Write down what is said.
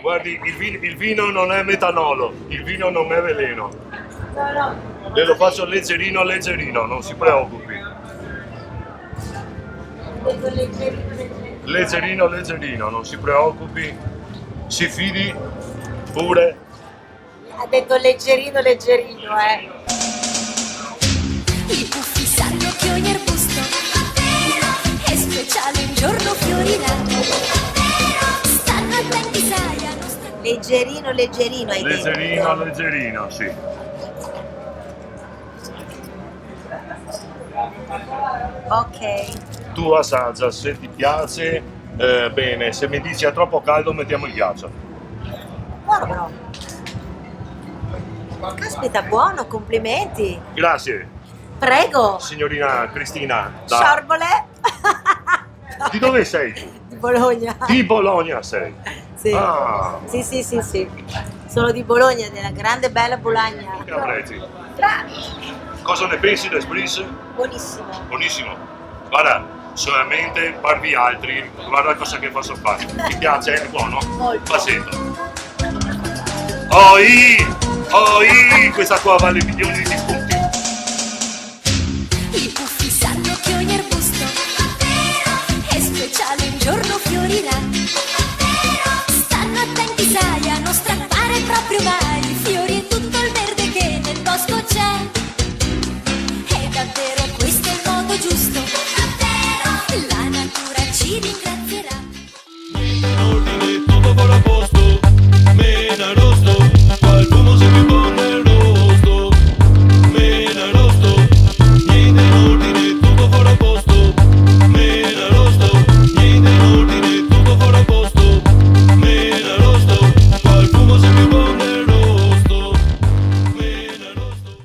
Guardi, il vino non è metanolo, il vino non è veleno. No, no. Le lo faccio leggerino leggerino, non si preoccupi. Vedo leggerino. Leggerino leggerino, non si preoccupi. Si fidi pure. Ha detto leggerino, I puffi sanno che ogni arbusto è speciale un giorno fiorirà. Stanno attenti, sai, a non stare. Leggerino, hai Leggerino detto. leggerino, sì. Ok. Tu assaggia, se ti piace, bene, se mi dici è troppo caldo mettiamo il ghiaccio. Buono però. Caspita, buono, complimenti. Grazie, Prego. signorina Cristina. Sciarbole. Di dove sei tu? Di Bologna. Di Bologna sei. Sì. Ah, Sì. Sono di Bologna, della grande bella Bologna. che apprezzi. Bravi. Cosa ne pensi del Spritz? Buonissimo. Buonissimo. Guarda, solamente parvi altri, guarda cosa che posso fare. Ti piace? È buono? Molto. Passetto. Questa qua vale milioni di